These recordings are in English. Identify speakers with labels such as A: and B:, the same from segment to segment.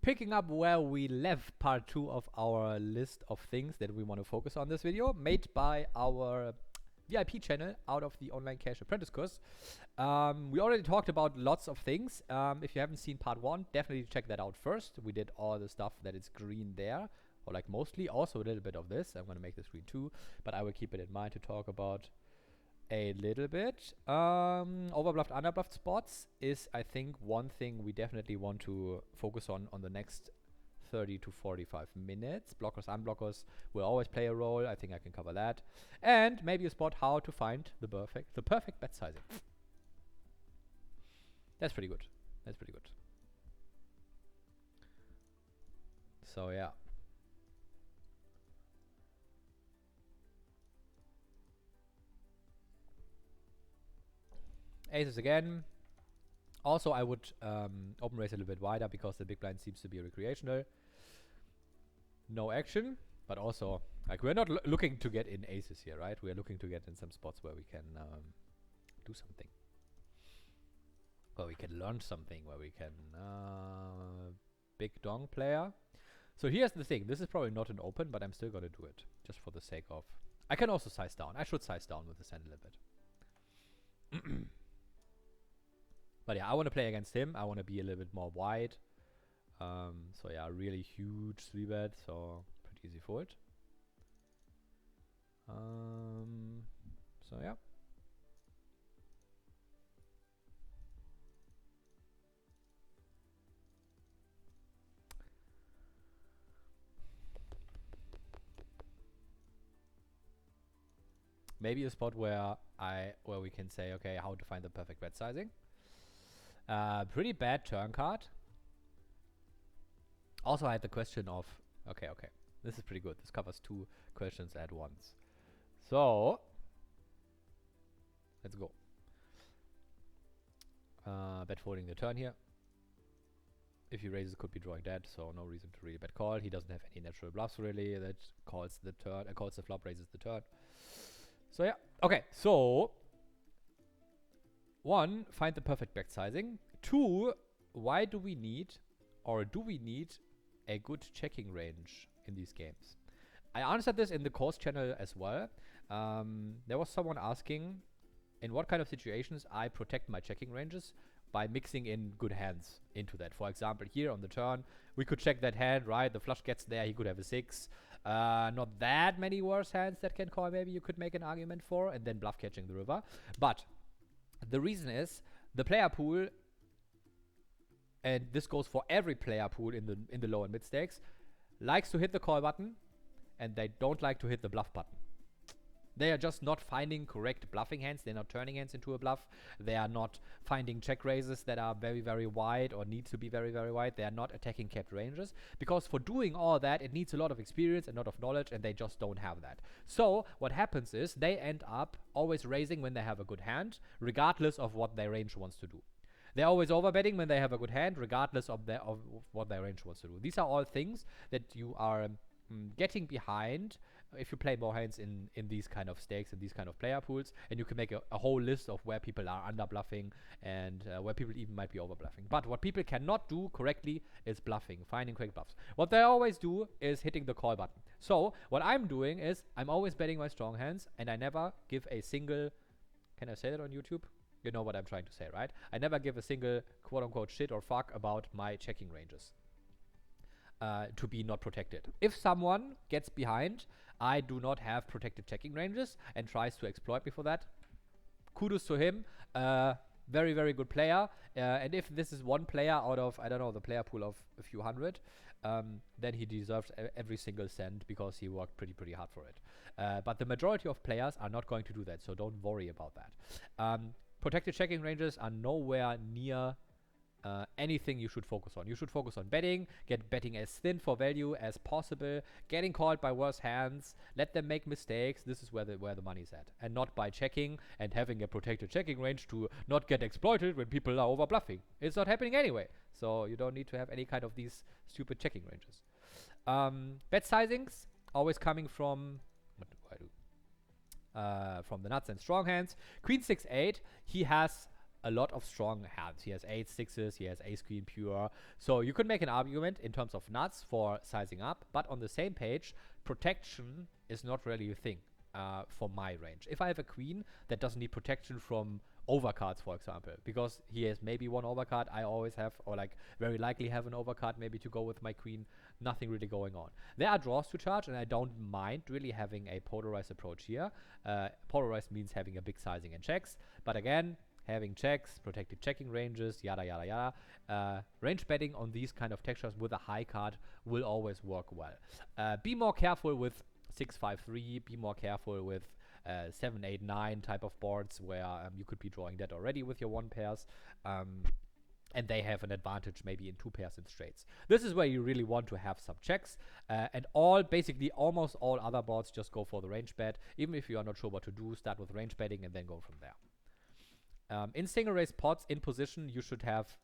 A: picking up where we left part 2 of our list of things that we want to focus on this video, made by our VIP channel out of the Online Cash Apprentice course. We already talked about lots of things. If you haven't seen part 1, definitely check that out first. We did all the stuff that is green there, or like mostly, also a little bit of this. I'm going to make this green too, but I will keep it in mind to talk about a little bit. Overbluffed, underbluffed spots is, I think, one thing we definitely want to focus on the next 30 to 45 minutes. Blockers, unblockers will always play a role. I think I can cover that. And maybe a spot how to find the perfect bet sizing. That's pretty good. That's pretty good. So yeah. Aces again. Also, I would open raise a little bit wider because the big blind seems to be recreational. No action, but also, like, we're not looking to get in aces here, right? We're looking to get in some spots where we can do something. Where we can learn something, where we can... big dong player. So here's the thing. This is probably not an open, but I'm still going to do it. Just for the sake of... I can also size down. I should size down with the send a little bit. But yeah, I want to play against him. I want to be a little bit more wide. So yeah, really huge 3-bet, so pretty easy fold. So yeah. Maybe a spot where we can say, okay, how to find the perfect bet sizing. Pretty bad turn card. Also, I had the question of, okay, this is pretty good. This covers 2 questions at once. So, let's go. Bet folding the turn here. If he raises, could be drawing dead, so no reason to really bet call. He doesn't have any natural bluffs really that calls the turn, calls the flop, raises the turn. So yeah, okay. So 1, find the perfect bet sizing. 2, why do we need, or do we need, a good checking range in these games? I answered this in the course channel as well. There was someone asking in what kind of situations I protect my checking ranges by mixing in good hands into that. For example, here on the turn, we could check that hand, right? The flush gets there, he could have a 6. Not that many worse hands that can call, maybe you could make an argument for, and then bluff catching the river. But the reason is the player pool, and this goes for every player pool in the low and mid stakes, likes to hit the call button, and they don't like to hit the bluff button. They are just not finding correct bluffing hands. They're not turning hands into a bluff. They are not finding check raises that are very, very wide or need to be very, very wide. They are not attacking capped ranges. Because for doing all that, it needs a lot of experience and a lot of knowledge, and they just don't have that. So what happens is they end up always raising when they have a good hand, regardless of what their range wants to do. They're always overbetting when they have a good hand, regardless of what their range wants to do. These are all things that you are getting behind if you play more hands in these kind of stakes and these kind of player pools, and you can make a whole list of where people are under bluffing and where people even might be over bluffing. But what people cannot do correctly is bluffing, finding correct bluffs. What they always do is hitting the call button. So what I'm doing is I'm always betting my strong hands, and I never give a single, can I say that on YouTube? You know what I'm trying to say, right? I never give a single quote-unquote shit or fuck about my checking ranges. To be not protected. If someone gets behind, I do not have protected checking ranges and tries to exploit me for that, kudos to him. Very, very good player. And if this is one player out of, I don't know, the player pool of a few hundred, then he deserves every single cent because he worked pretty hard for it. But the majority of players are not going to do that, so don't worry about that. Protected checking ranges are nowhere near anything you should focus on. You should focus on betting, get betting as thin for value as possible, getting called by worse hands, let them make mistakes. This is where the money's at, and not by checking and having a protected checking range to not get exploited when people are over bluffing. It's not happening anyway, so you don't need to have any kind of these stupid checking ranges. Bet sizings always coming from, what do I do? From the nuts and strong hands. Queen 6-8, he has a lot of strong hands. He has 8-6s, he has ace queen pure. So you could make an argument in terms of nuts for sizing up, but on the same page, protection is not really a thing for my range. If I have a queen that doesn't need protection from overcards, for example, because he has maybe one overcard, I always have, or like very likely have an overcard maybe to go with my queen, nothing really going on. There are draws to charge, and I don't mind really having a polarized approach here. Polarized means having a big sizing and checks, but again, having checks, protected checking ranges, yada yada yada. Range betting on these kind of textures with a high card will always work well. Be more careful with 6-5-3, be more careful with 7-8-9 type of boards where you could be drawing that already with your one pairs. And they have an advantage maybe in 2 pairs and straights. This is where you really want to have some checks. And basically almost all other boards just go for the range bet. Even if you are not sure what to do, start with range betting and then go from there. In single race pots in position, you should have,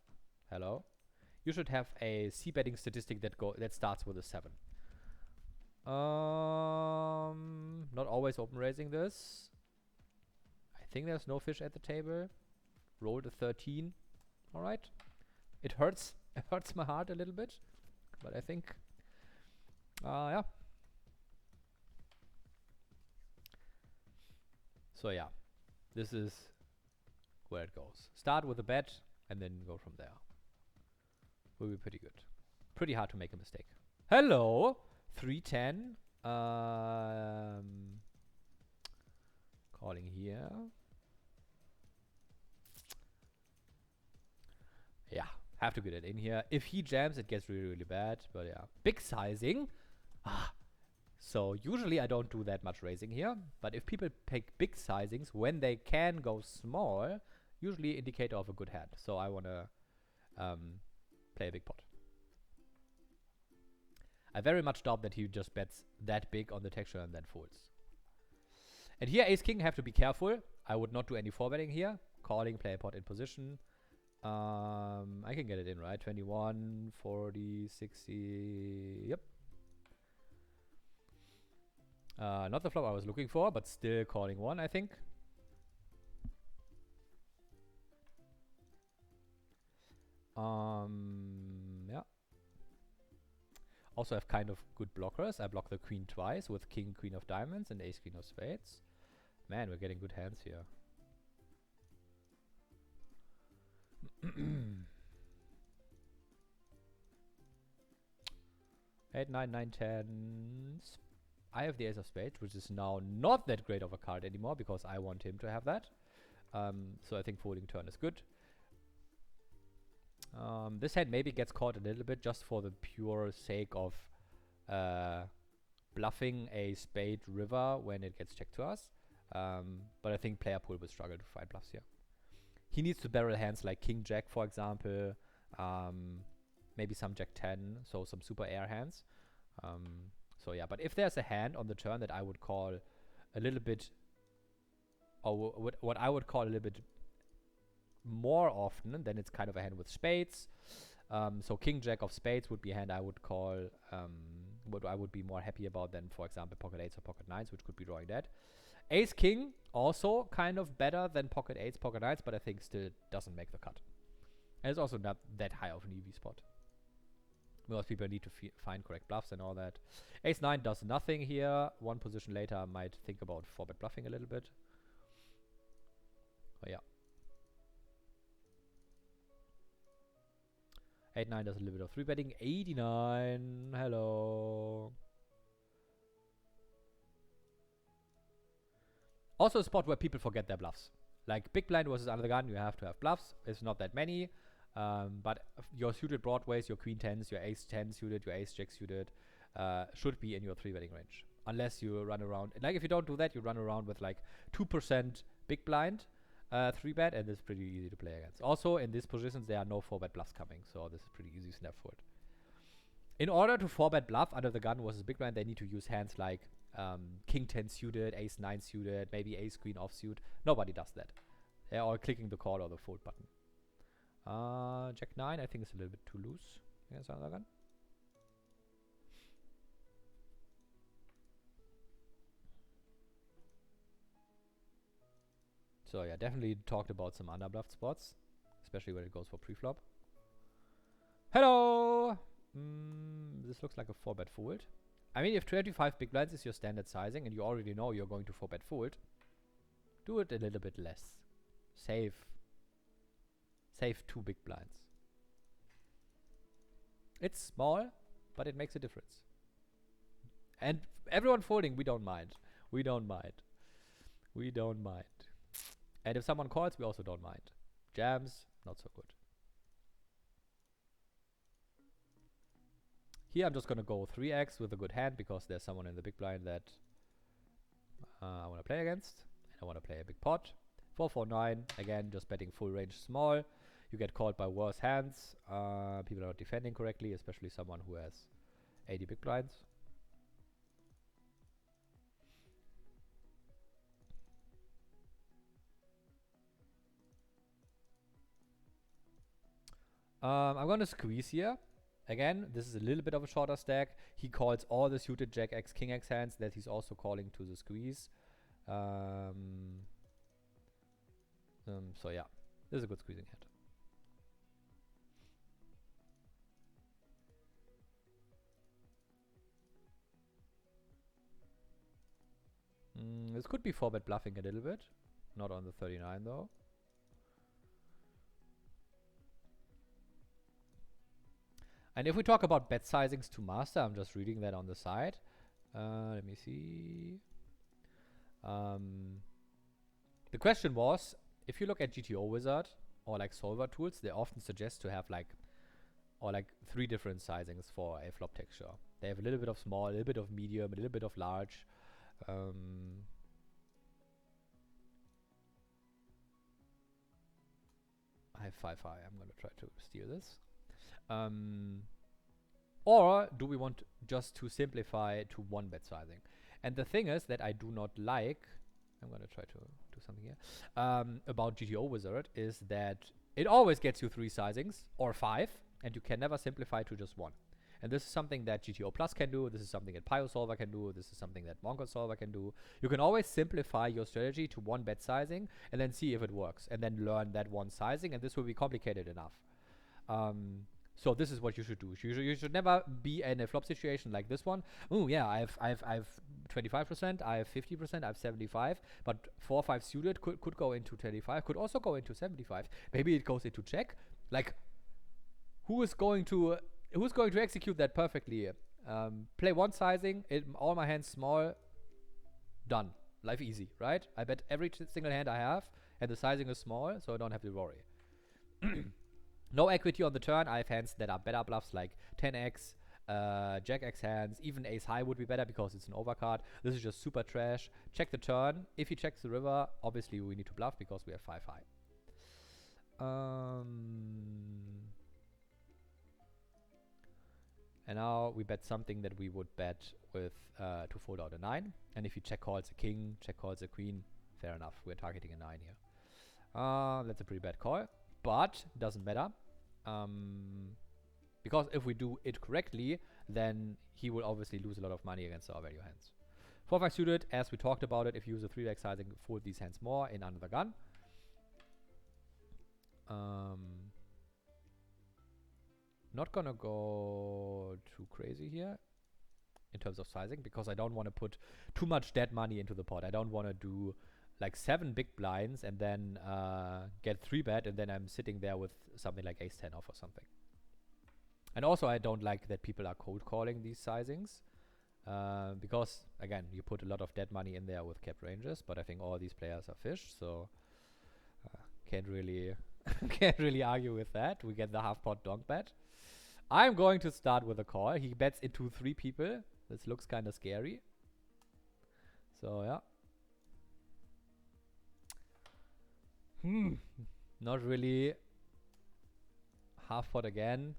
A: you should have a c-betting statistic that starts with a 7. Not always open raising this. I think there's no fish at the table. Rolled a 13. All right. It hurts. It hurts my heart a little bit, but I think, yeah. So yeah, this is where it goes. Start with a bet and then go from there. Will be pretty good. Pretty hard to make a mistake. Hello, 310. Calling here. Yeah, have to get it in here. If he jams, it gets really, really bad. But yeah, big sizing. So usually I don't do that much raising here. But if people pick big sizings when they can go small, usually indicator of a good hand. So I want to play a big pot. I very much doubt that he just bets that big on the texture and then folds. And here ace king have to be careful. I would not do any 4-betting here. Calling, play a pot in position. I can get it in, right? 21, 40, 60. Yep. Not the flop I was looking for, but still calling 1, I think. Yeah. Also have kind of good blockers. I block the queen twice with king, queen of diamonds and ace, queen of spades. Man, we're getting good hands here. 8, 9, 9, 10. I have the ace of spades, which is now not that great of a card anymore because I want him to have that. So I think folding turn is good. This hand maybe gets caught a little bit just for the pure sake of bluffing a spade river when it gets checked to us. But I think player pool will struggle to find bluffs here. He needs to barrel hands like king jack, for example. Maybe some jack 10, so some super air hands. So yeah, but if there's a hand on the turn that I would call a little bit, or what I would call a little bit more often, then it's kind of a hand with spades. So king jack of spades would be a hand I would call, what I would be more happy about than, for example, pocket 8s or pocket 9s, which could be drawing that. Ace king, also kind of better than pocket 8s, pocket 9s, but I think still doesn't make the cut. And it's also not that high of an EV spot. Most people need to find correct bluffs and all that. Ace 9 does nothing here. One position later, I might think about 4-bet bluffing a little bit. But yeah. 8-9 does a little bit of 3-betting. 89. Hello. Also a spot where people forget their bluffs. Like big blind versus under the gun, you have to have bluffs. It's not that many. But your suited broadways, your queen 10s, your ace 10 suited, your ace jack suited, should be in your 3-betting range. Unless you run around, like if you don't do that, you run around with like 2% big blind 3-bet, and it's pretty easy to play against. Also, in these positions, there are no 4-bet bluffs coming, so this is pretty easy snap for it. In order to 4-bet bluff under the gun versus big blind, they need to use hands like king 10 suited, ace 9 suited, maybe ace queen offsuit. Nobody does that. They're all clicking the call or the fold button. Jack 9, I think it's a little bit too loose against another gun. So yeah, definitely talked about some underbluffed spots, especially when it goes for preflop. Hello! This looks like a 4-bet fold. I mean, if 25 big blinds is your standard sizing and you already know you're going to 4-bet fold, do it a little bit less. Save 2 big blinds. It's small, but it makes a difference. And everyone folding, we don't mind. We don't mind. We don't mind. And if someone calls, we also don't mind. Jams, not so good. Here I'm just gonna go 3x with a good hand because there's someone in the big blind that I want to play against. And I want to play a big pot. 4-4-9, again, just betting full range small. You get called by worse hands. People are not defending correctly, especially someone who has 80 big blinds. I'm going to squeeze here. Again, this is a little bit of a shorter stack. He calls all the suited Jack X, King X hands that he's also calling to the squeeze. So yeah, this is a good squeezing hand. This could be 4-bet bluffing a little bit. Not on the 39 though. And if we talk about bet sizings to master, I'm just reading that on the side. Let me see. The question was, if you look at GTO Wizard or like solver tools, they often suggest to have like 3 different sizings for a flop texture. They have a little bit of small, a little bit of medium, a little bit of large. I have 5 high. I'm gonna try to steal this. Or do we want just to simplify to 1-bet sizing? And the thing is that I do not like, I'm gonna try to do something here, about GTO Wizard is that it always gets you 3 sizings or 5, and you can never simplify to just 1. And this is something that GTO Plus can do, this is something that PioSolver can do, this is something that Mongo Solver can do. You can always simplify your strategy to 1-bet sizing and then see if it works, and then learn that one sizing, and this will be complicated enough. So this is what you should do. You should never be in a flop situation like this one. Oh yeah, I have 25%, I have 50%, I have 75, but 4-5 suited could go into 25, could also go into 75. Maybe it goes into check. Like, who's going to execute that perfectly? Play 1 sizing, all my hands small, done. Life easy, right? I bet every single hand I have, and the sizing is small, so I don't have to worry. No equity on the turn. I have hands that are better bluffs like 10x, Jack X hands, even ace high would be better because it's an overcard. This is just super trash. Check the turn. If he checks the river, obviously we need to bluff because we have 5 high. And now we bet something that we would bet with to fold out a 9. And if he check calls a king, check calls a queen, fair enough. We're targeting a 9 here. That's a pretty bad call. But doesn't matter, because if we do it correctly, then he will obviously lose a lot of money against our value hands. 4-5 suited, as we talked about it, if you use a 3-deck sizing, fold these hands more in under the gun. Not gonna go too crazy here in terms of sizing, because I don't want to put too much dead money into the pot. I don't want to do like 7 big blinds and then get 3-bet, and then I'm sitting there with something like ace-10 off or something. And also I don't like that people are cold calling these sizings, because again, you put a lot of dead money in there with capped ranges, but I think all these players are fish, so can't really can't really argue with that. We get the half pot donk bet. I'm going to start with a call. He bets into 3 people. This looks kind of scary. So yeah. Not really. Half pot again.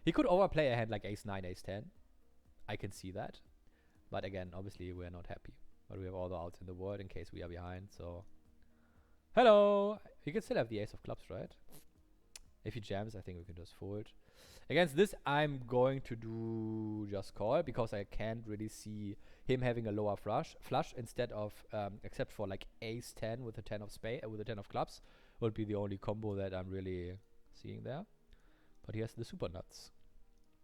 A: He could overplay a hand like ace-9, ace-10. I can see that. But again, obviously we're not happy. But we have all the outs in the world in case we are behind, so... Hello! He can still have the ace of clubs, right? If he jams, I think we can just fold. Against this, I'm going to do just call, because I can't really see him having a lower flush instead of except for like ace 10 with a 10 of spade with a 10 of clubs would be the only combo that I'm really seeing there. But he has the super nuts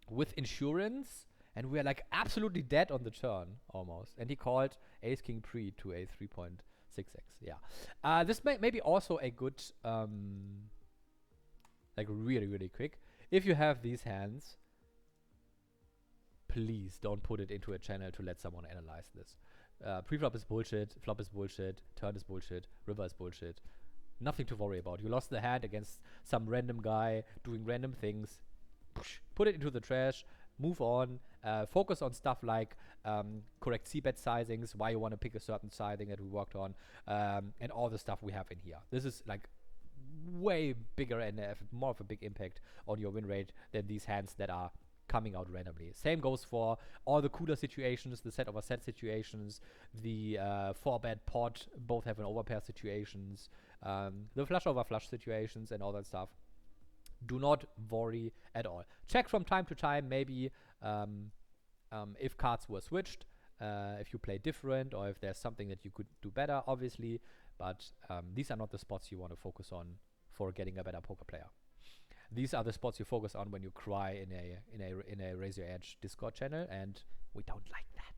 A: with insurance, and we are like absolutely dead on the turn almost. And he called ace king pre to a 3.6x. Yeah, this may be also a good like really quick. If you have these hands, please don't put it into a channel to let someone analyze this. Pre-flop is bullshit, flop is bullshit, turn is bullshit, river is bullshit. Nothing to worry about. You lost the hand against some random guy doing random things. Put it into the trash, move on, focus on stuff like correct c-bet sizings, why you want to pick a certain sizing that we worked on, and all the stuff we have in here. This is like way bigger and more of a big impact on your win rate than these hands that are coming out randomly. Same goes for all the cooler situations, the set over set situations, the 4-bet pot, both have an overpair situations, the flush over flush situations and all that stuff. Do not worry at all. Check from time to time, maybe if cards were switched, if you play different, or if there's something that you could do better, obviously. But these are not the spots you want to focus on for getting a better poker player. These are the spots you focus on when you cry in a Raise Your Edge Discord channel, and we don't like that.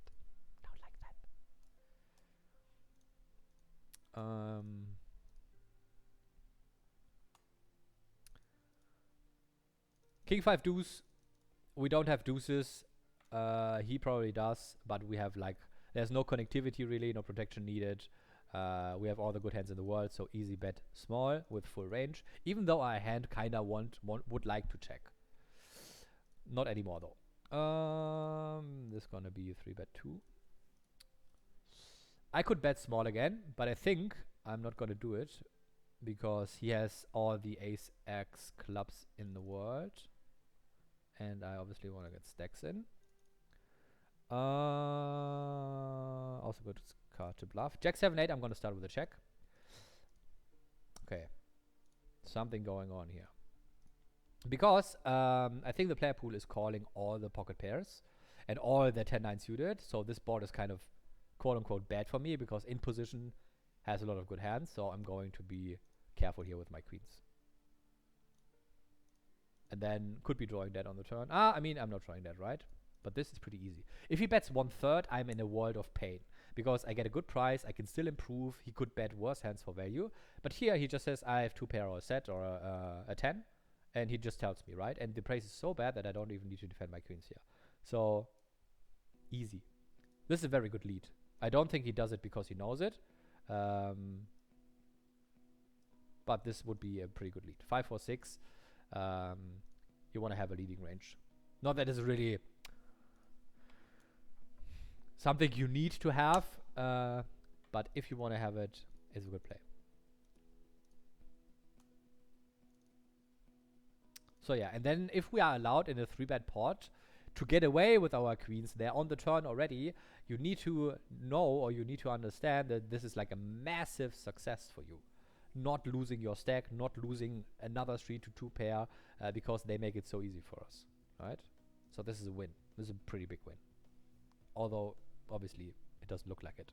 A: Don't like that. King 5 deuce. We don't have deuces. He probably does, but we have like, there's no connectivity really, no protection needed. We have all the good hands in the world, so easy bet small with full range. Even though our hand kinda would like to check. Not anymore though. This is gonna be a 3-bet 2. I could bet small again, but I think I'm not gonna do it because he has all the ace x clubs in the world, and I obviously want to get stacks in. Also good card to bluff. Jack 7-8, I'm going to start with a check. Okay. Something going on here. Because I think the player pool is calling all the pocket pairs and all the 10-9 suited. So this board is kind of quote-unquote bad for me because in position has a lot of good hands. So I'm going to be careful here with my queens. And then could be drawing that on the turn. I mean, I'm not drawing that, right? But this is pretty easy. If he bets 1/3, I'm in a world of pain. Because I get a good price, I can still improve. He could bet worse hands for value. But here he just says, I have 2 pair or a set or a 10. And he just tells me, right? And the price is so bad that I don't even need to defend my queens here. So, easy. This is a very good lead. I don't think he does it because he knows it. But this would be a pretty good lead. 5-4-6. You want to have a leading range. Not that it's really something you need to have, but if you want to have it, it's a good play. So yeah, and then if we are allowed in a 3-bet pot to get away with our queens, they're on the turn already, you need to know, or you need to understand that this is like a massive success for you. Not losing your stack, not losing another 3 to 2 pair, because they make it so easy for us, right? So this is a win. This is a pretty big win. Although, obviously, it doesn't look like it.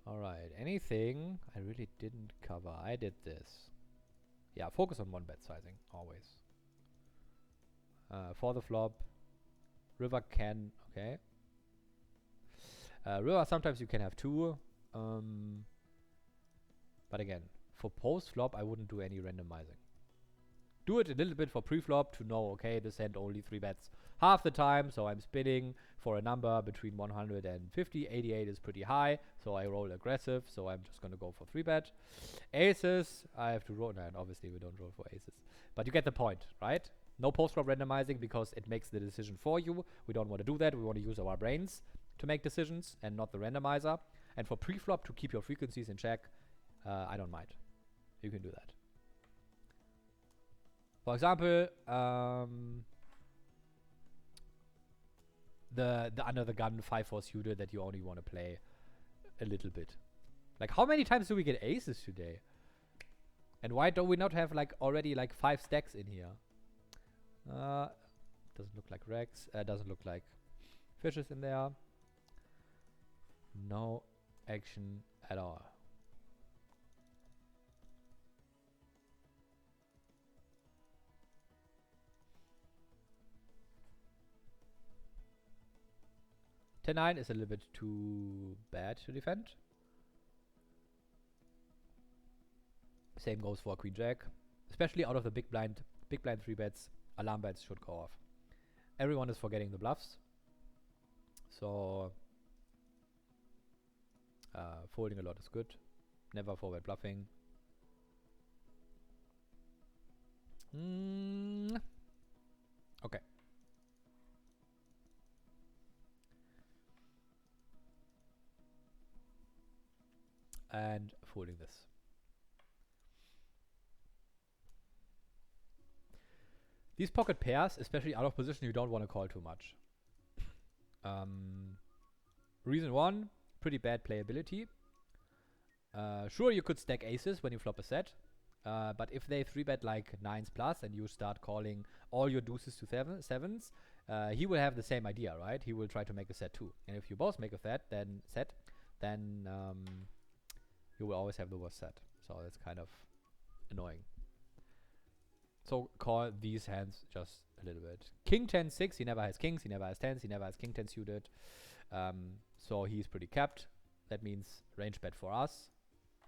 A: Alright, anything I really didn't cover. I did this. Yeah, focus on 1-bet sizing, always. For the flop, river can, okay. River, sometimes you can have 2. But again, for post-flop, I wouldn't do any randomizing. Do it a little bit for pre-flop to know, okay, this hand only 3 bets half the time, so I'm spinning for a number between 150. 88 is pretty high, so I roll aggressive, so I'm just going to go for 3-bet. Aces, I have to roll, and obviously we don't roll for aces. But you get the point, right? No post-flop randomizing because it makes the decision for you. We don't want to do that. We want to use our brains to make decisions and not the randomizer. And for pre-flop, to keep your frequencies in check, I don't mind. You can do that. For example, the under the gun 5-4 suited that you only want to play a little bit. Like, how many times do we get aces today? And why do we not have like already like 5 stacks in here? Doesn't look like Rex. Doesn't look like fishes in there. No action at all. Ten-9 is a little bit too bad to defend. Same goes for Queen Jack. Especially out of the big blind 3 bets, alarm bets should go off. Everyone is forgetting the bluffs. So folding a lot is good. Never forward bluffing. Okay. And folding this. These pocket pairs, especially out of position, you don't want to call too much. Reason 1, pretty bad playability. Sure, you could stack aces when you flop a set, but if they 3-bet like 9s plus and you start calling all your deuces to 7s, he will have the same idea, right? He will try to make a set too. And if you both make a set, then you will always have the worst set. So that's kind of annoying. So call these hands just a little bit. King 10-6, he never has kings, he never has 10s, he never has king 10 suited. So he's pretty capped. That means range bet for us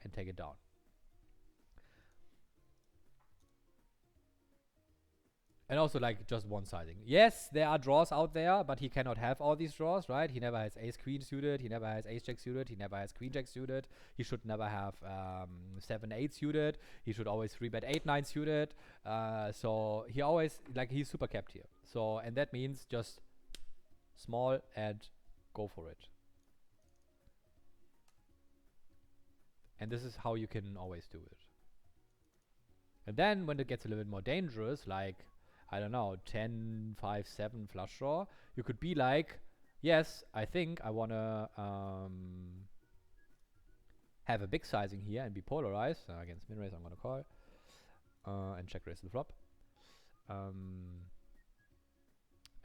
A: and take it down. And also like just one sizing. Yes, there are draws out there, but he cannot have all these draws, right? He never has ace queen suited, he never has ace jack suited, he never has queen jack suited. He should never have 7-8 suited. He should always 3-bet 8-9 suited. So he always, like, he's super capped here. So, and that means just small and go for it. And this is how you can always do it. And then when it gets a little bit more dangerous, like, I don't know, 10, 5, 7 flush draw, you could be like, yes, I think I want to have a big sizing here and be polarized. Against min raise, I'm going to call. And check raise the flop. And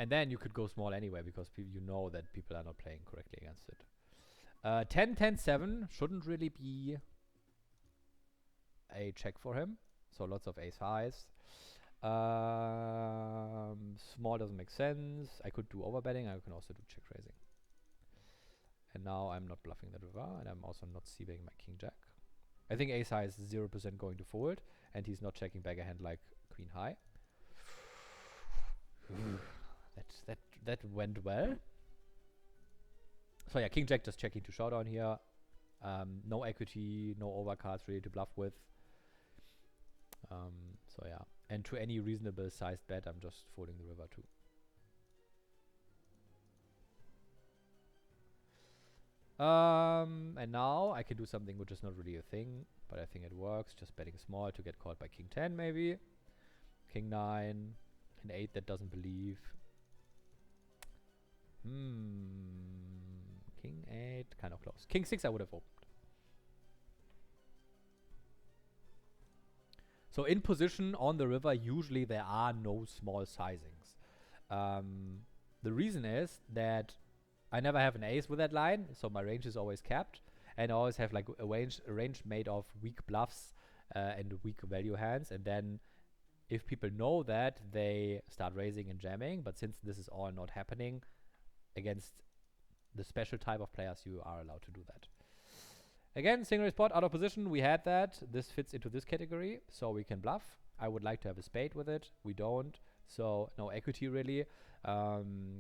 A: then you could go small anyway, because you know that people are not playing correctly against it. 10, 10, 7 shouldn't really be a check for him. So lots of ace highs. Small doesn't make sense. I could do overbetting. I can also do check raising. And now I'm not bluffing the river, and I'm also not c-betting my king jack. I think ace high is 0% going to fold, and he's not checking back a hand like queen high. that went well. So yeah, king jack just checking to showdown here. No equity, no overcards really to bluff with. So yeah, and to any reasonable sized bet, I'm just folding the river too. And now I can do something which is not really a thing, but I think it works. Just betting small to get called by king 10 maybe. King 9, an 8 that doesn't believe. King 8, kind of close. King 6 I would have opened. So in position on the river, usually there are no small sizings. The reason is that I never have an ace with that line, so my range is always capped. And I always have like a range made of weak bluffs and weak value hands. And then if people know that, they start raising and jamming. But since this is all not happening against the special type of players, you are allowed to do that. Again, single spot, out of position, we had that. This fits into this category, so we can bluff. I would like to have a spade with it. We don't, so no equity really.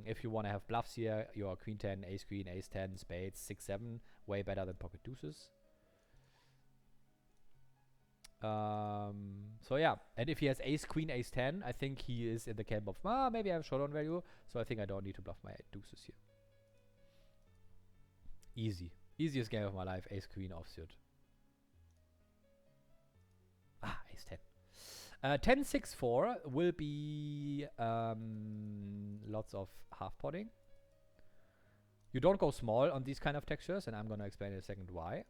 A: If you want to have bluffs here, your queen 10, ace queen, ace 10, spades, 6, 7, way better than pocket deuces. So yeah, and if he has ace queen, ace 10, I think he is in the camp of, maybe I have showdown value, so I think I don't need to bluff my deuces here. Easy. Easiest game of my life, ace queen offsuit. Ace 10. 10-6-4 will be lots of half potting. You don't go small on these kind of textures, and I'm gonna explain in a second why.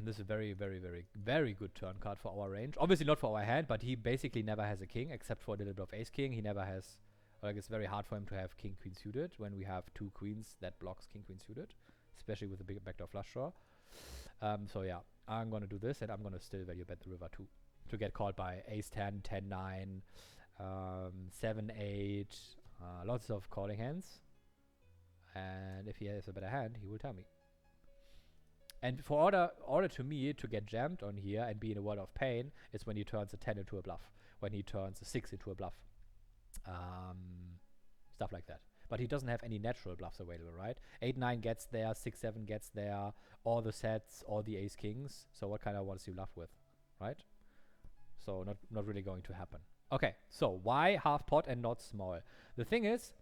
A: this is very, very, very, very good turn card for our range. Obviously not for our hand, but he basically never has a king, except for a little bit of ace king. He never has, like, it's very hard for him to have king queen suited when we have two queens that blocks king queen suited, especially with a big backdoor flush draw. So yeah, I'm gonna do this, and I'm gonna still value bet the river too, to get called by ace 10, 10, 9, 7, 8, lots of calling hands. And if he has a better hand, he will tell me. And for order to me to get jammed on here and be in a world of pain is when he turns a 10 into a bluff, when he turns a 6 into a bluff, stuff like that. But he doesn't have any natural bluffs available, right? 8, 9 gets there, 6, 7 gets there, all the sets, all the ace kings. So what kind of ones do you bluff with, right? So not really going to happen. Okay, so why half pot and not small? The thing is,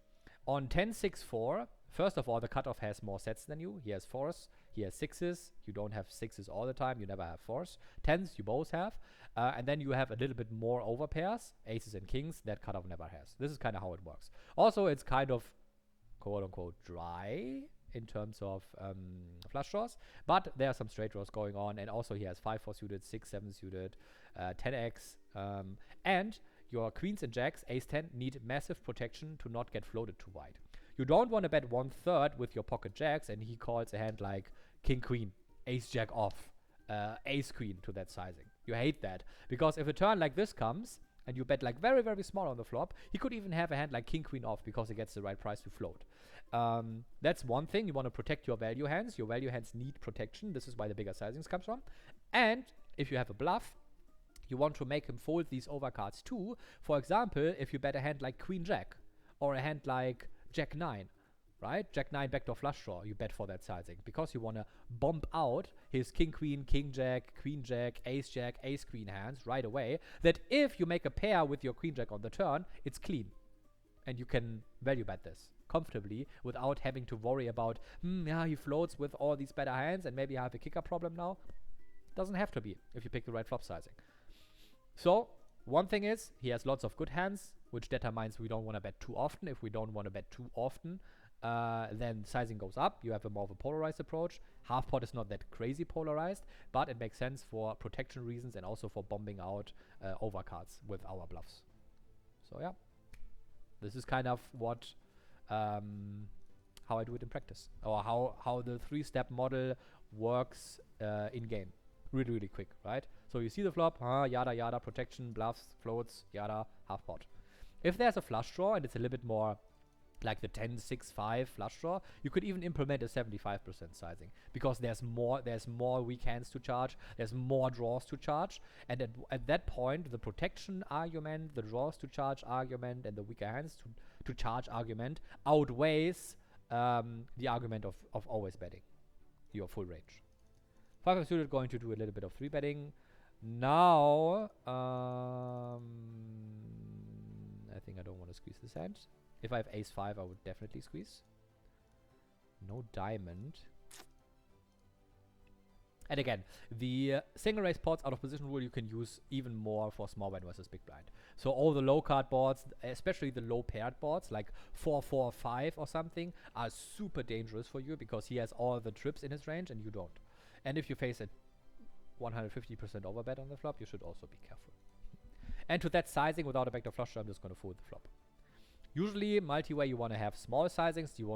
A: on 10, 6, 4, first of all, the cutoff has more sets than you. He has 4s, he has 6s. You don't have 6s all the time. You never have 4s. 10s you both have. And then you have a little bit more overpairs, aces and kings, that cutoff never has. This is kind of how it works. Also, it's kind of quote-unquote dry in terms of flush draws, but there are some straight draws going on, and also he has 5-4 suited, 6-7 suited, 10x, and your queens and jacks, ace 10, need massive protection to not get floated too wide. You don't want to bet 1/3 with your pocket jacks, and he calls a hand like king queen, ace jack off, ace queen to that sizing. You hate that, because if a turn like this comes, and you bet like very, very small on the flop, he could even have a hand like king queen off because he gets the right price to float. That's one thing. You want to protect your value hands. Your value hands need protection. This is why the bigger sizings comes from. And if you have a bluff, you want to make him fold these overcards too. For example, if you bet a hand like queen jack, or a hand like jack 9, right? Jack 9 backdoor flush draw, you bet for that sizing, because you want to bomb out his king queen, king jack, queen jack, ace queen hands right away, that if you make a pair with your queen jack on the turn, it's clean. And you can value bet this comfortably without having to worry about, yeah, he floats with all these better hands and maybe I have a kicker problem now. Doesn't have to be if you pick the right flop sizing. So one thing is, he has lots of good hands, which determines we don't want to bet too often. If we don't want to bet too often, then sizing goes up. You have a more of a polarized approach. Half pot is not that crazy polarized, but it makes sense for protection reasons and also for bombing out overcards with our bluffs. So yeah, this is kind of what how I do it in practice, or how the 3-step model works in game. Really, really quick, right? So you see the flop, yada yada, protection, bluffs, floats, yada, half pot. If there's a flush draw and it's a little bit more like the 10, 6, 5 flush draw, you could even implement a 75% sizing, because there's more weak hands to charge, there's more draws to charge, and at that point, the protection argument, the draws to charge argument, and the weaker hands to charge argument outweighs the argument of always betting your full range. 5 suited going to do a little bit of 3 betting. Now, I think I don't want to squeeze this hand. If I have ace 5, I would definitely squeeze. No diamond. And again, the single raise pots out of position rule you can use even more for small blind versus big blind. So all the low card boards, especially the low paired boards, like 4-4-5 or something, are super dangerous for you, because he has all the trips in his range and you don't. And if you face a 150% overbet on the flop, you should also be careful. And to that sizing, without a backdoor flush draw, I'm just going to fold the flop. Usually, multi-way, you want to have small sizings. You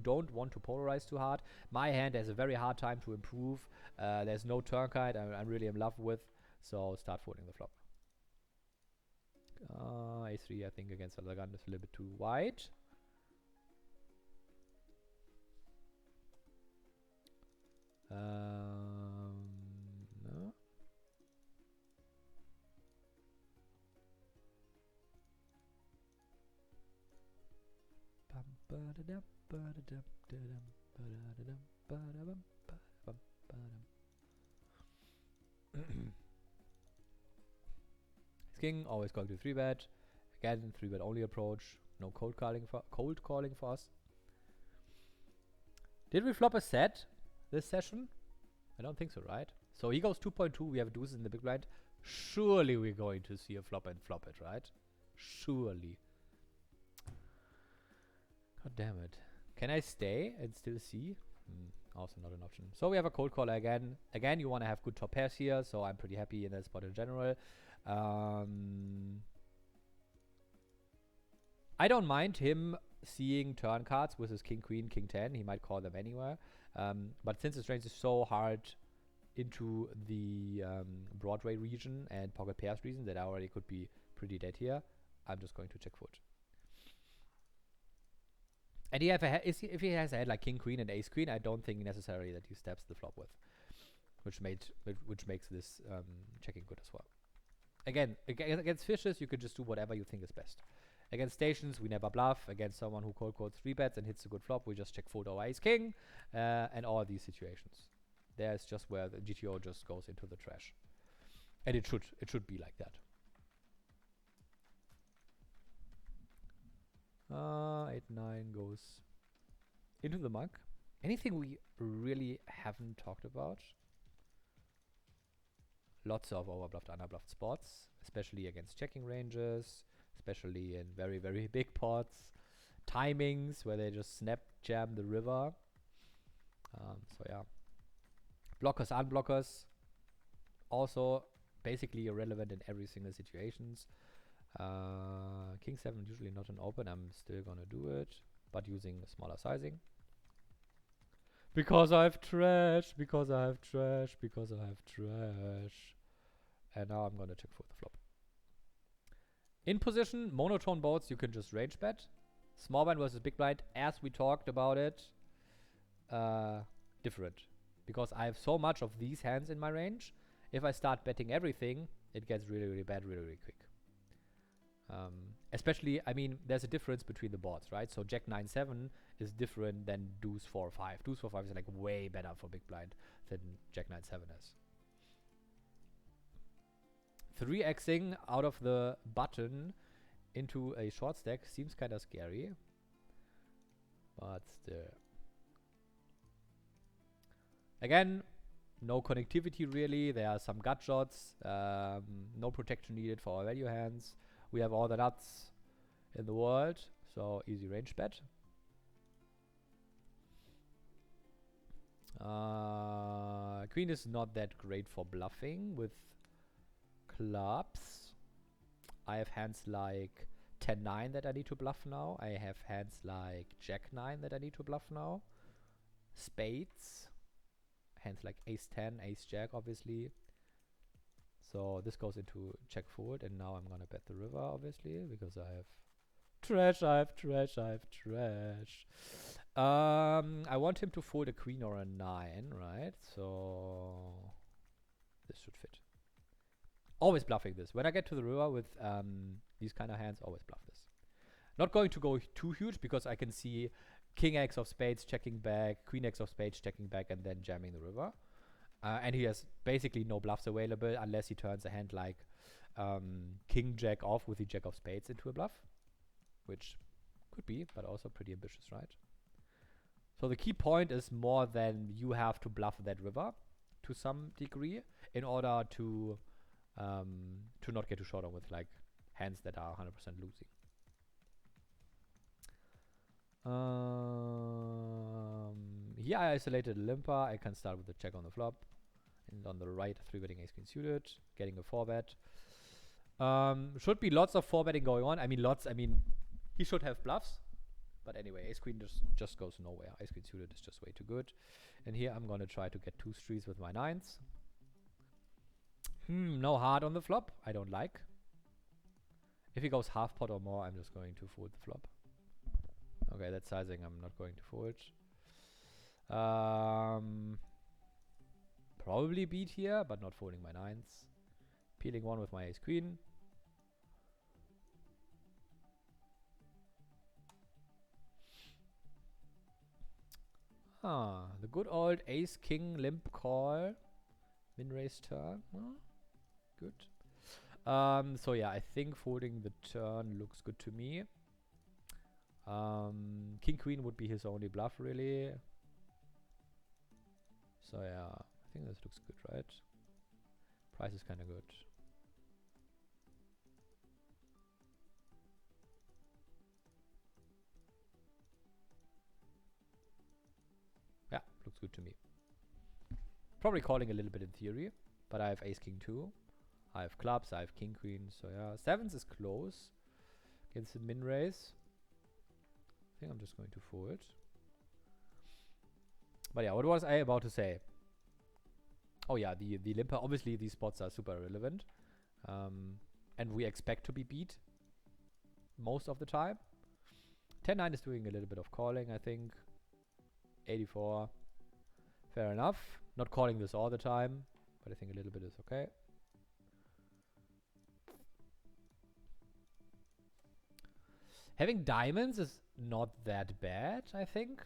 A: don't want to polarize too hard. My hand has a very hard time to improve. There's no turn kite I'm really in love with, so start folding the flop. A3, I think, against other gun is a little bit too wide. No. King always going to 3-bet. Again, 3-bet only approach. No cold calling for us. Did we flop a set this session? I don't think so, right? So he goes 2.2. We have deuces in the big blind. Surely we're going to see a flop and flop it, right? Surely. God damn it. Can I stay and still see? Also not an option. So we have a cold caller again. Again, you want to have good top pairs here, so I'm pretty happy in that spot in general. I don't mind him seeing turn cards with his king, queen, king 10. He might call them anywhere. But since his range is so hard into the Broadway region and pocket pairs region that I already could be pretty dead here, I'm just going to check foot. And if he has a head like king, queen, and ace, queen, I don't think necessarily that he steps the flop with, which makes this checking good as well. Again, against fishes, you can just do whatever you think is best. Against stations, we never bluff. Against someone who cold calls 3-bets and hits a good flop, we just check fold our ace king, and all these situations. There's just where the GTO just goes into the trash, and it should be like that. 8-9 goes into the mug. Anything we really haven't talked about? Lots of overbluffed, underbluffed spots, especially against checking ranges, especially in very, very big pots. Timings where they just snap jam the river. So yeah. Blockers, unblockers, also basically irrelevant in every single situations. King 7 usually not an open. I'm still gonna do it, but using smaller sizing. Because I have trash, because I have trash, because I have trash. And now I'm gonna check for the flop. In position, monotone boards, you can just range bet. Small blind versus big blind, as we talked about it, different. Because I have so much of these hands in my range, if I start betting everything, it gets really, really bad really, really quick. Especially, I mean, there's a difference between the boards, right? So Jack 9-7 is different than Deuce 4-5. Deuce 4-5 is like way better for big blind than Jack 9-7 is. 3xing out of the button into a short stack seems kind of scary, but still. Again, no connectivity really. There are some gut shots. No protection needed for our value hands. We have all the nuts in the world, so easy range bet. Queen is not that great for bluffing with clubs. I have hands like 10-9 that I need to bluff now. I have hands like Jack-9 that I need to bluff now. Spades. Hands like Ace-10, Ace-Jack, obviously. So this goes into check forward, and now I'm gonna bet the river, obviously, because I have trash, I have trash, I have trash. I want him to fold a queen or a 9, right? So this should fit. Always bluffing this. When I get to the river with these kind of hands, always bluff this. Not going to go too huge because I can see King X of spades checking back, Queen X of spades checking back, and then jamming the river. And he has basically no bluffs available unless he turns a hand like King Jack off with the Jack of spades into a bluff, which could be, but also pretty ambitious, right? So the key point is more than you have to bluff that river to some degree in order to not get too short on with like hands that are 100% losing. Here I isolated a limper. I can start with a check on the flop. And on the right, 3-betting ace queen suited, getting a 4-bet. Should be lots of 4-betting going on. I mean, he should have bluffs. But anyway, ace queen just goes nowhere. Ace queen suited is just way too good. And here I'm going to try to get 2 streets with my 9s. No heart on the flop. I don't like. If he goes half pot or more, I'm just going to fold the flop. Okay, that's sizing. I'm not going to fold. Probably beat here, but not folding my 9s. Peeling 1 with my ace queen. The good old ace king limp call. Min raise turn. Good. So yeah, I think folding the turn looks good to me. King queen would be his only bluff really. So yeah, I think this looks good, right? Price is kind of good. Yeah, Looks good to me. Probably calling a little bit in theory, but I have ace king 2. I have clubs, I have king queen, so yeah. Sevens is close against the min raise. I think I'm just going to fold. But yeah, what was I about to say? Oh yeah, the limper. Obviously, these spots are super relevant. And we expect to be beat most of the time. 10-9 is doing a little bit of calling, I think. 84. Fair enough. Not calling this all the time, but I think a little bit is okay. Having diamonds is not that bad, I think.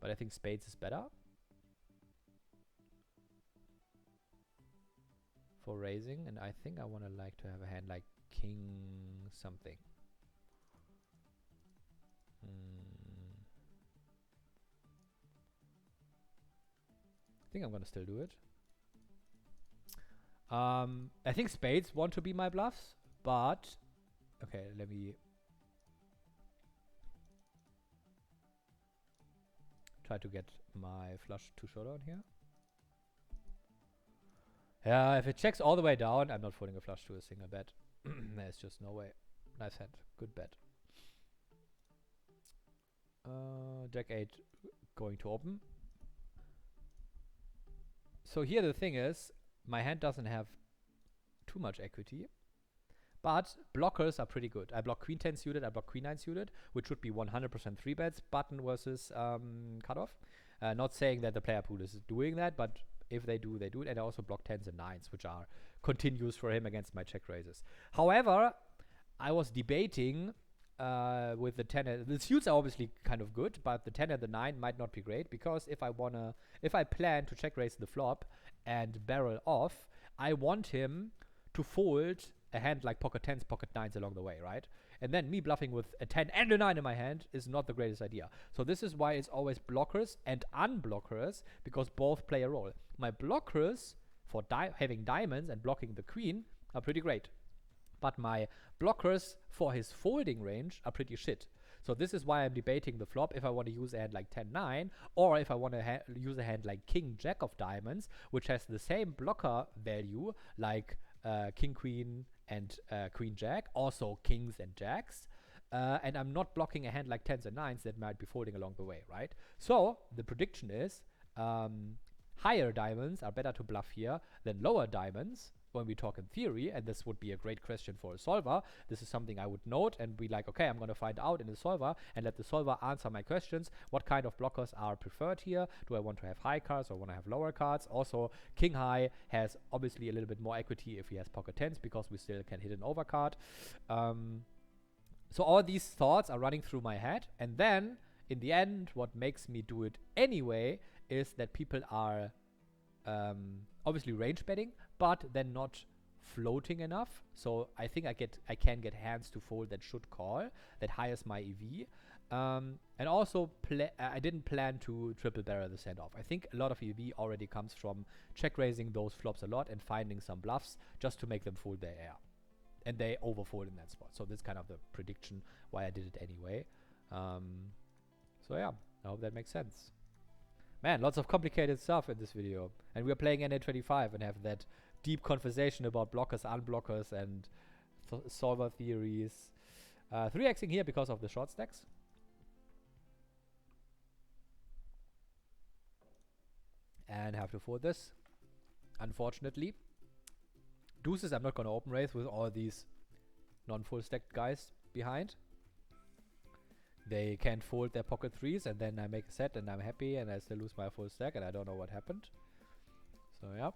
A: But I think spades is better for raising, and I think I want to like to have a hand like king something. I think I'm gonna still do it. I think spades want to be my bluffs, but okay, let me try to get my flush to showdown here. Yeah, if it checks all the way down, I'm not folding a flush to a single bet. There's just no way. Nice hand. Good bet. Jack 8 going to open. So here the thing is, my hand doesn't have too much equity, but blockers are pretty good. I block queen 10 suited, I block queen 9 suited, which would be 100% 3 bets, button versus cutoff. Not saying that the player pool is doing that, but if they do, they do it. And I also block 10s and 9s, which are continuous for him against my check raises. However, I was debating with the 10. The suits are obviously kind of good, but the 10 and the 9 might not be great, because if I plan to check raise the flop and barrel off, I want him to fold a hand like pocket 10s, pocket 9s along the way, right? And then me bluffing with a 10 and a 9 in my hand is not the greatest idea. So this is why it's always blockers and unblockers, because both play a role. My blockers for having diamonds and blocking the queen are pretty great, but my blockers for his folding range are pretty shit. So this is why I'm debating the flop, if I want to use a hand like 10-9, or if I want to use a hand like king-jack of diamonds, which has the same blocker value like king-queen and queen-jack, also kings and jacks. And I'm not blocking a hand like 10s and 9s that might be folding along the way, right? So the prediction is higher diamonds are better to bluff here than lower diamonds when we talk in theory, and this would be a great question for a solver. This is something I would note and be like, okay, I'm going to find out in the solver and let the solver answer my questions. What kind of blockers are preferred here? Do I want to have high cards or want to have lower cards? Also, king high has obviously a little bit more equity if he has pocket 10s, because we still can hit an overcard. So all these thoughts are running through my head, and then in the end, what makes me do it anyway is that people are obviously range betting, but then not floating enough. So I think I can get hands to fold that should call, that hires my EV. And also I didn't plan to triple barrel the send off. I think a lot of EV already comes from check raising those flops a lot and finding some bluffs just to make them fold their air. And they overfold in that spot. So this is kind of the prediction why I did it anyway. So yeah, I hope that makes sense. Man, lots of complicated stuff in this video. And we're playing NA25 and have that deep conversation about blockers, unblockers, and solver theories. 3xing here because of the short stacks. And have to fold this, unfortunately. Deuces I'm not going to open raise with all these non-full stacked guys behind. They can't fold their pocket 3s, and then I make a set and I'm happy and I still lose my full stack and I don't know what happened. So yeah,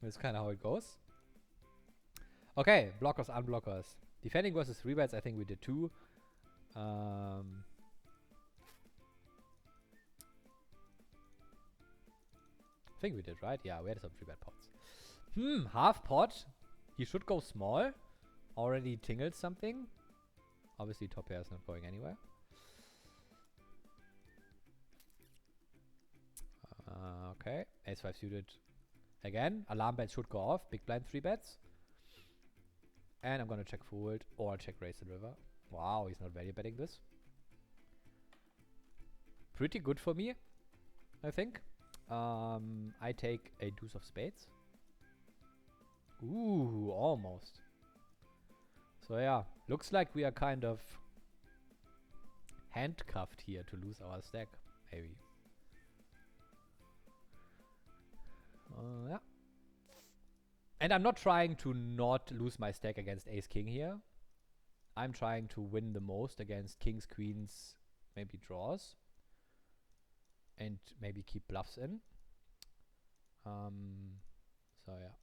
A: that's kind of how it goes. Okay, blockers, unblockers. Defending versus 3-bets, I think we did 2. I think we did, right? Yeah, we had some 3-bet pots. Half pot. He should go small. Already tingled something. Obviously, top pair is not going anywhere. Okay, ace-5 suited. Again, alarm bet should go off. Big blind 3 bets. And I'm gonna check fold or check raise the river. Wow, he's not value betting this. Pretty good for me, I think. I take a deuce of spades. Ooh, almost. So yeah, looks like we are kind of handcuffed here to lose our stack, maybe. Yeah. And I'm not trying to not lose my stack against ace king here. I'm trying to win the most against kings, queens, maybe draws. And maybe keep bluffs in. So yeah.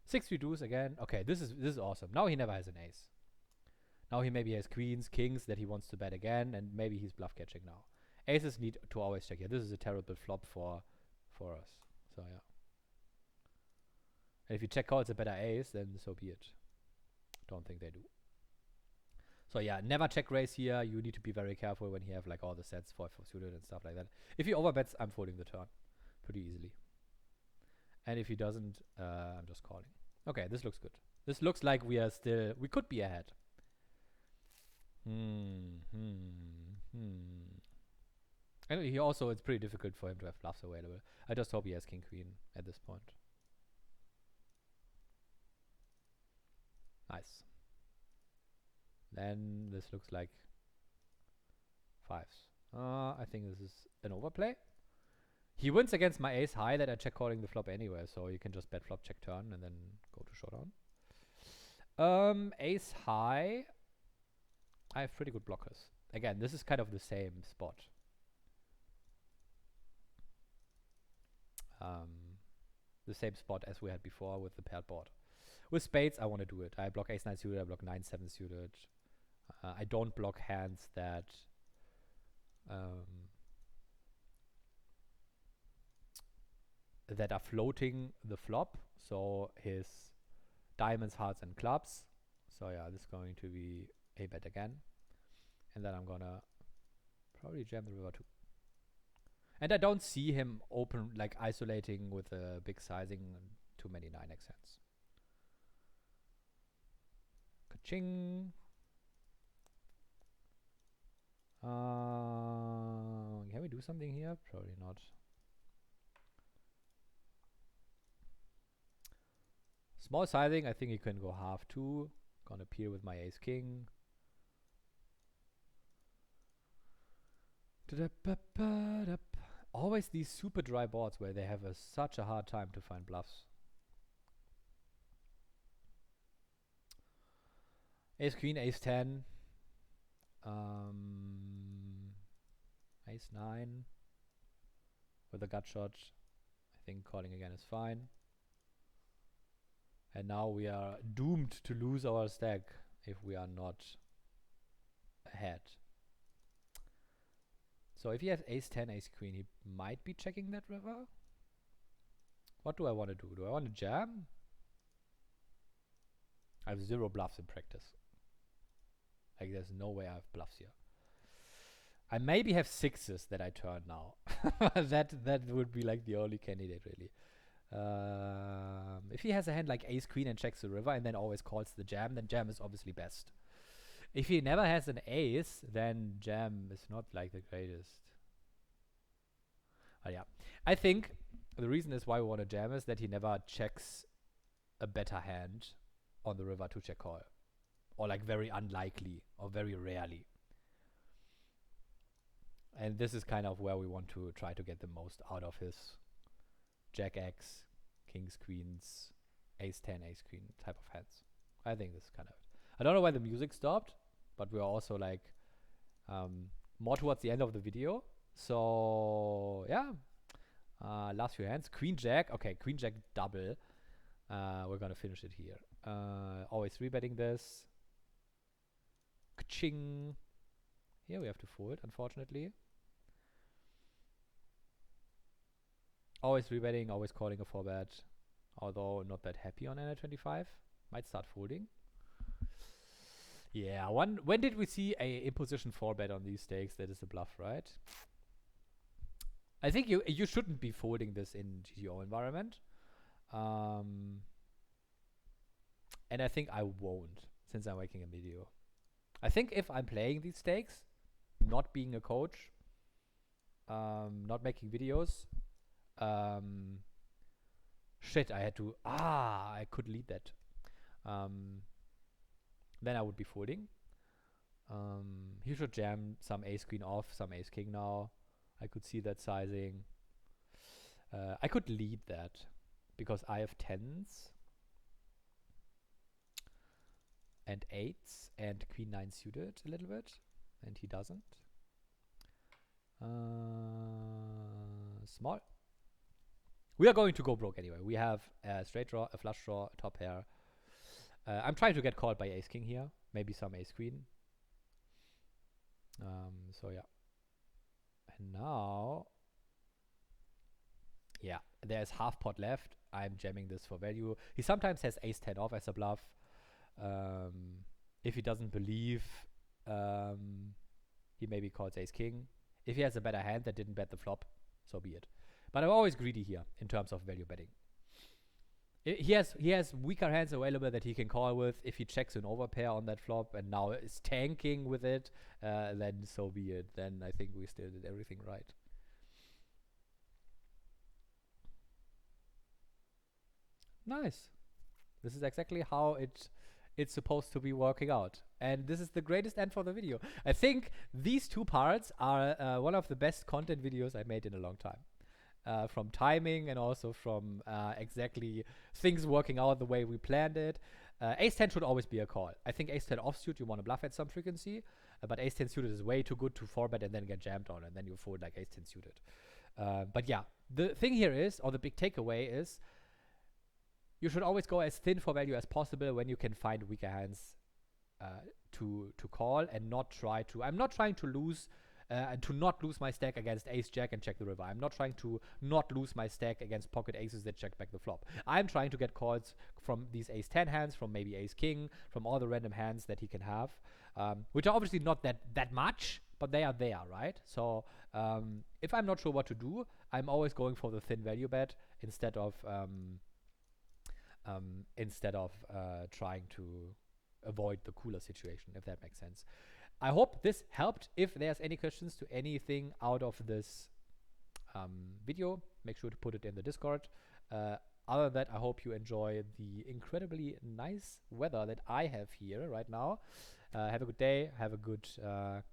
A: 6 reduce again. Okay, this is awesome. Now he never has an ace. Now he maybe has queens, kings that he wants to bet again, and maybe he's bluff catching now. Aces need to always check here. This is a terrible flop for us. So yeah. And if you check calls a better ace, then so be it. Don't think they do. So yeah, never check raise here. You need to be very careful when you have like all the sets for suited and stuff like that. If he overbets, I'm folding the turn pretty easily. And if he doesn't, I'm just calling. Okay, this looks good. This looks like we could be ahead. And he also, it's pretty difficult for him to have bluffs available. I just hope he has king queen at this point. Nice. Then this looks like fives. I think this is an overplay. He wins against my ace high that I check calling the flop anyway, so you can just bet flop check turn and then go to showdown. Ace high. I have pretty good blockers. Again, this is kind of the same spot. The same spot as we had before with the paired board. With spades, I want to do it. I block ace-9 suited, I block 9-7 suited. I don't block hands that that are floating the flop. So his diamonds, hearts, and clubs. So yeah, this is going to be a bet again. And then I'm gonna probably jam the river too. And I don't see him open, like isolating with a big sizing and too many 9x hands. Ka-ching. Can we do something here? Probably not. Small sizing, I think he can go half two. Gonna peer with my ace king. Always these super dry boards where they have such a hard time to find bluffs. Ace queen, ace 10. Ace 9 with a gut shot. I think calling again is fine. And now we are doomed to lose our stack if we are not ahead. So if he has ace 10, ace queen, he might be checking that river. What do I want to do? Do I want to jam? I have 0 bluffs in practice. Like there's no way I have bluffs here. I maybe have 6s that I turn now. that would be like the only candidate really. If he has a hand like ace queen and checks the river and then always calls the jam, then jam is obviously best. If he never has an ace, then jam is not like the greatest. But yeah, I think the reason is why we want to jam is that he never checks a better hand on the river to check call. Or like very unlikely or very rarely. And this is kind of where we want to try to get the most out of his jack X, kings, queens, ace 10, ace queen type of hands. I think this is kind of it. I don't know why the music stopped, but we're also like more towards the end of the video. So yeah, last few hands. Queen jack. Okay, queen jack double. We're gonna finish it here. Always rebetting this. Ka-ching. Here we have to fold, unfortunately. Always rebetting, always calling a 4-bet. Although not that happy on NL25. Might start folding. Yeah, when did we see a imposition 4-bet on these stakes? That is a bluff, right? I think you shouldn't be folding this in GTO environment. And I think I won't, since I'm making a video. I think if I'm playing these stakes, not being a coach, not making videos, shit, I could lead that. Then I would be folding. He should jam some ace queen off, some ace king now. I could see that sizing. I could lead that because I have 10s and 8s and queen 9 suited a little bit, and he doesn't. Small. We are going to go broke anyway. We have a straight draw, a flush draw, a top pair. I'm trying to get called by ace king here, maybe some ace queen. So yeah. And now, yeah, there's half pot left. I'm jamming this for value. He sometimes has ace 10 off as a bluff. If he doesn't believe, he maybe calls ace king. If he has a better hand that didn't bet the flop, so be it. But I'm always greedy here in terms of value betting. He has weaker hands available that he can call with. If he checks an overpair on that flop and now is tanking with it, then so be it. Then I think we still did everything right. Nice. This is exactly how it's supposed to be working out. And this is the greatest end for the video. I think these two parts are one of the best content videos I made in a long time. From timing and also from exactly things working out the way we planned it. Ace 10 should always be a call. I think ace 10 offsuit you want to bluff at some frequency, but ace 10 suited is way too good to 4-bet and then get jammed on, and then you fold like ace 10 suited. But yeah, the thing here is, or the big takeaway is, you should always go as thin for value as possible when you can find weaker hands to call and not try to. I'm not trying to lose and to not lose my stack against ace jack and check the river. I'm not trying to not lose my stack against pocket aces that check back the flop. I'm trying to get calls from these ace 10 hands, from maybe ace king, from all the random hands that he can have, which are obviously not that much, but they are there, right? So if I'm not sure what to do, I'm always going for the thin value bet instead of trying to avoid the cooler situation, if that makes sense. I hope this helped. If there's any questions to anything out of this video, make sure to put it in the Discord. Other than that, I hope you enjoy the incredibly nice weather that I have here right now. Have a good day, have a good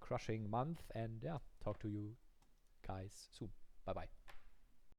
A: crushing month, and yeah, talk to you guys soon. Bye-bye.